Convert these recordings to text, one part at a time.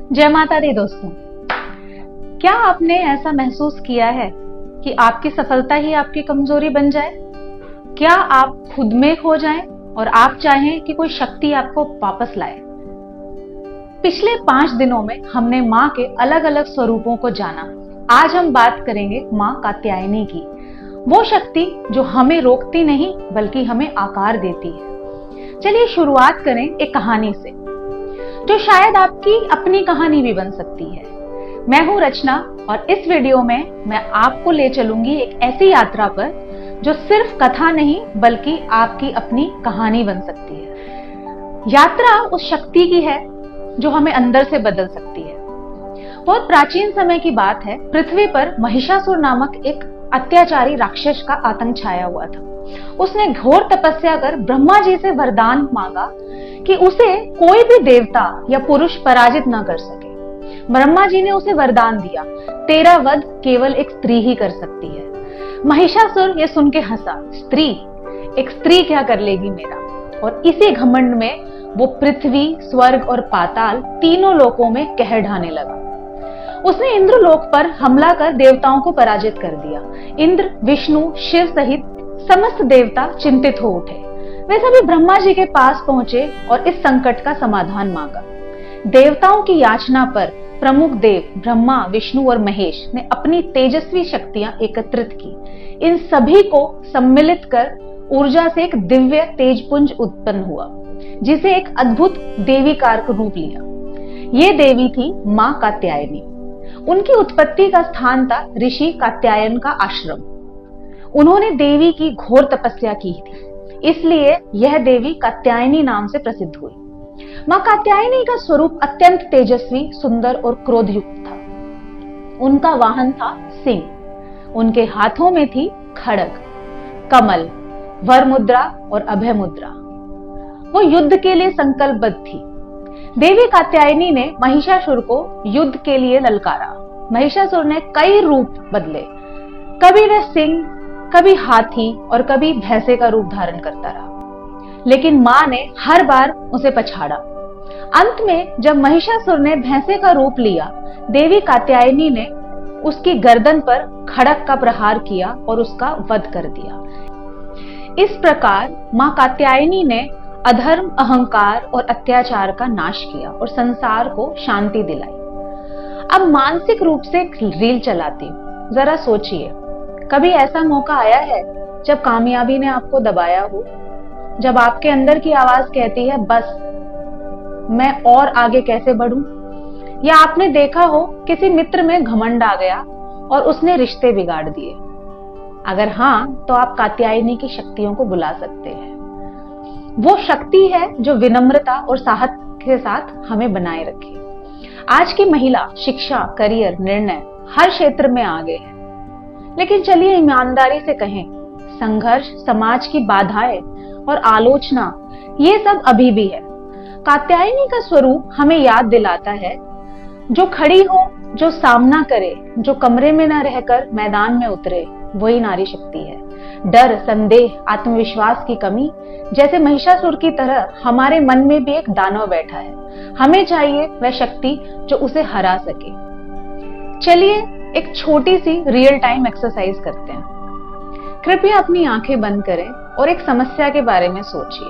जय माता दी दोस्तों। क्या आपने ऐसा महसूस किया है कि आपकी सफलता ही आपकी कमजोरी बन जाए? क्या आप खुद में खो जाएं और आप चाहें कि कोई शक्ति आपको वापस लाए? पिछले 5 दिनों में हमने माँ के अलग अलग स्वरूपों को जाना। आज हम बात करेंगे माँ कात्यायनी की, वो शक्ति जो हमें रोकती नहीं बल्कि हमें आकार देती है। चलिए शुरुआत करें एक कहानी से, जो शायद आपकी अपनी कहानी भी बन सकती है। मैं हूं रचना और इस वीडियो में मैं आपको ले चलूंगी एक ऐसी यात्रा पर जो सिर्फ कथा नहीं बल्कि आपकी अपनी कहानी बन सकती है। यात्रा उस शक्ति की है जो हमें अंदर से बदल सकती है। बहुत प्राचीन समय की बात है, पृथ्वी पर महिषासुर नामक एक अत्याचारी राक्षस का आतंक छाया हुआ था। उसने घोर तपस्या कर ब्रह्मा जी से वरदान मांगा कि उसे कोई भी देवता या पुरुष पराजित न कर सके। ब्रह्मा जी ने उसे वरदान दिया, तेरा वध केवल एक स्त्री ही कर सकती है। महिषासुर ये सुन के हंसा, एक स्त्री क्या कर लेगी मेरा? और इसी घमंड में वो पृथ्वी, स्वर्ग और पाताल तीनों लोकों में कहर ढाने लगा। उसने इंद्रलोक पर हमला कर देवताओं को पराजित कर दिया। इंद्र, विष्णु, शिव सहित समस्त देवता चिंतित हो उठे। वे सभी ब्रह्मा जी के पास पहुंचे और इस संकट का समाधान मांगा। देवताओं की याचना पर प्रमुख देव ब्रह्मा, विष्णु और महेश ने अपनी तेजस्वी शक्तियां एकत्रित की। इन सभी को सम्मिलित कर ऊर्जा से एक दिव्य तेजपुंज उत्पन्न हुआ, जिसे एक अद्भुत देवीकार का रूप लिया। ये देवी थी मां कात्यायनी। उनकी उत्पत्ति का स्थान था ऋषि कात्यायन का आश्रम। उन्होंने देवी की घोर तपस्या की थी, इसलिए यह देवी कात्यायनी नाम से प्रसिद्ध हुई। मां कात्यायनी का स्वरूप अत्यंत तेजस्वी, सुंदर और क्रोधयुक्त था। उनका वाहन था सिंह। उनके हाथों में थी खड्ग, कमल, वर मुद्रा और अभय मुद्रा। वो युद्ध के लिए संकल्पबद्ध थी। देवी कात्यायनी ने महिषासुर को युद्ध के लिए ललकारा। महिषासुर ने कई रूप बदले, कभी वह सिंह, कभी हाथी और कभी भैंसे का रूप धारण करता रहा, लेकिन मां ने हर बार उसे पछाड़ा। अंत में जब महिषासुर ने भैंसे का रूप लिया, देवी कात्यायनी ने उसकी गर्दन पर खड्ग का प्रहार किया और उसका वध कर दिया। इस प्रकार मां कात्यायनी ने अधर्म, अहंकार और अत्याचार का नाश किया और संसार को शांति दिलाई। अब मानसिक रूप से एक रील चलाती हूं, जरा सोचिए, कभी ऐसा मौका आया है जब कामयाबी ने आपको दबाया हो, जब आपके अंदर की आवाज कहती है बस मैं और आगे कैसे बढ़ूं? या आपने देखा हो किसी मित्र में घमंड आ गया और उसने रिश्ते बिगाड़ दिए? अगर हाँ, तो आप कात्यायनी की शक्तियों को बुला सकते हैं। वो शक्ति है जो विनम्रता और साहस के साथ हमें बनाए रखे। आज की महिला शिक्षा, करियर, निर्णय हर क्षेत्र में आगे है, लेकिन चलिए ईमानदारी से कहें, संघर्ष, समाज की बाधाएं और आलोचना, ये सब अभी भी है। कात्यायनी का स्वरूप हमें याद दिलाता है, जो खड़ी हो, जो सामना करे, जो कमरे में न रहकर मैदान में उतरे, वही नारी शक्ति है। डर, संदेह, आत्मविश्वास की कमी, जैसे महिषासुर की तरह हमारे मन में भी एक दानव बैठा है। हमें चाहिए वह शक्ति जो उसे हरा सके। चलिए एक छोटी सी रियल टाइम एक्सरसाइज करते हैं। कृपया अपनी आंखें बंद करें और एक समस्या के बारे में सोचिए,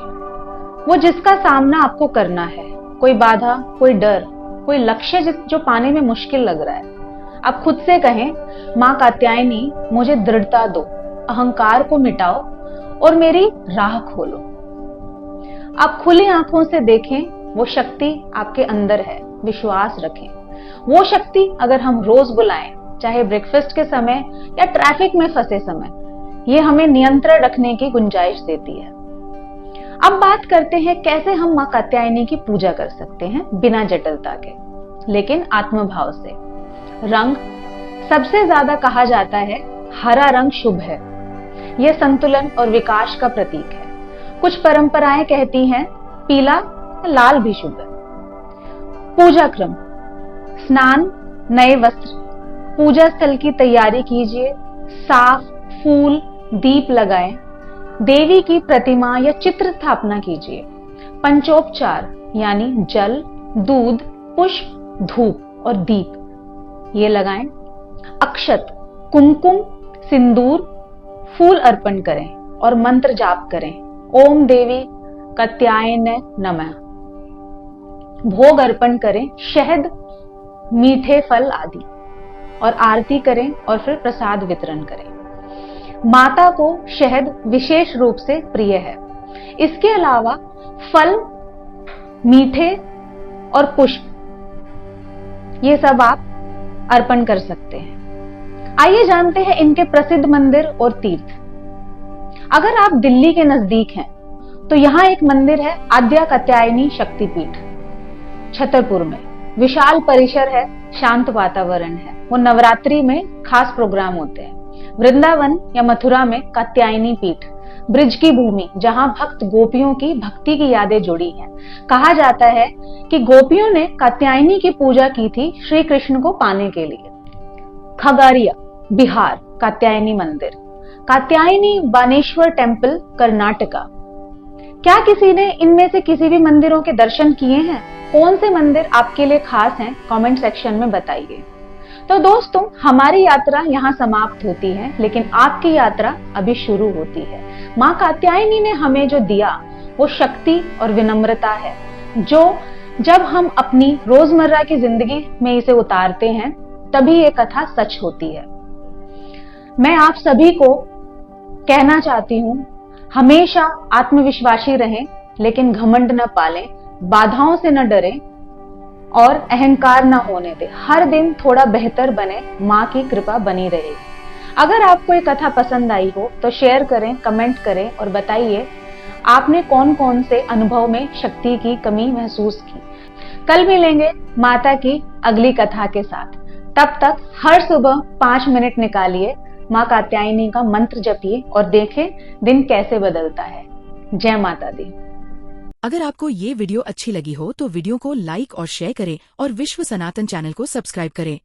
वो जिसका सामना आपको करना है। कोई बाधा, कोई डर, कोई लक्ष्य जो पाने में मुश्किल लग रहा है। आप खुद से कहें, मां कात्यायनी मुझे दृढ़ता दो, अहंकार को मिटाओ और मेरी राह खोलो। आप खुली आंखों से देखें, वो शक्ति आपके अंदर है, विश्वास रखें। वो शक्ति अगर हम रोज बुलाएं, चाहे ब्रेकफास्ट के समय या ट्रैफिक में फंसे समय, ये हमें नियंत्रण रखने की गुंजाइश देती है। अब बात करते हैं कैसे हम मां कात्यायनी की पूजा कर सकते हैं बिना जटिलता के, लेकिन आत्मभाव से। रंग, सबसे ज्यादा कहा जाता है हरा रंग शुभ है। यह संतुलन और विकास का प्रतीक है। कुछ परंपराएं कहती हैं पीला, लाल भी शुभ है। पूजा क्रम, स्नान, नए वस्त्र, पूजा स्थल की तैयारी कीजिए, साफ फूल, दीप लगाएं, देवी की प्रतिमा या चित्र स्थापना कीजिए। पंचोपचार यानी जल, दूध, पुष्प धूप और दीप ये लगाएं। अक्षत, कुमकुम, सिंदूर, फूल अर्पण करें और मंत्र जाप करें। ओम देवी कात्यायने नमः। भोग अर्पण करें, शहद, मीठे फल आदि, और आरती करें और फिर प्रसाद वितरण करें। माता को शहद विशेष रूप से प्रिय है। इसके अलावा फल, मीठे और पुष्प ये सब आप अर्पण कर सकते हैं। आइए जानते हैं इनके प्रसिद्ध मंदिर और तीर्थ। अगर आप दिल्ली के नजदीक हैं तो यहां एक मंदिर है, आद्या कात्यायनी शक्तिपीठ, छतरपुर में। विशाल परिसर है, शांत वातावरण है। वो नवरात्रि में खास प्रोग्राम होते हैं। वृंदावन या मथुरा में कात्यायनी पीठ, ब्रिज की भूमि, जहां भक्त गोपियों की भक्ति की यादें जुड़ी हैं। कहा जाता है कि गोपियों ने कात्यायनी की पूजा की थी श्री कृष्ण को पाने के लिए। खगारिया, बिहार, कात्यायनी मंदिर। कात्यायनी बानेश्वर टेम्पल, कर्नाटका। क्या किसी ने इनमें से किसी भी मंदिरों के दर्शन किए हैं? कौन से मंदिर आपके लिए खास हैं? कमेंट सेक्शन में बताइए। तो दोस्तों, हमारी यात्रा यहाँ समाप्त होती है, लेकिन आपकी यात्रा अभी शुरू होती है। माँ कात्यायनी ने हमें जो दिया वो शक्ति और विनम्रता है, जो जब हम अपनी रोजमर्रा की जिंदगी में इसे उतारते हैं तभी ये कथा सच होती है। मैं आप सभी को कहना चाहती हूँ, हमेशा आत्मविश्वासी रहें, लेकिन घमंड न पालें, बाधाओं से न डरें और अहंकार न होने दें। हर दिन थोड़ा बेहतर बने, माँ की कृपा बनी रहे। अगर आपको ये कथा पसंद आई हो तो शेयर करें, कमेंट करें और बताइए आपने कौन कौन से अनुभव में शक्ति की कमी महसूस की। कल मिलेंगे माता की अगली कथा के साथ। तब तक हर सुबह 5 मिनट निकालिए, माँ कात्यायनी का मंत्र जपिए और देखें दिन कैसे बदलता है। जय माता दी। अगर आपको ये वीडियो अच्छी लगी हो तो वीडियो को लाइक और शेयर करें और विश्व सनातन चैनल को सब्सक्राइब करें।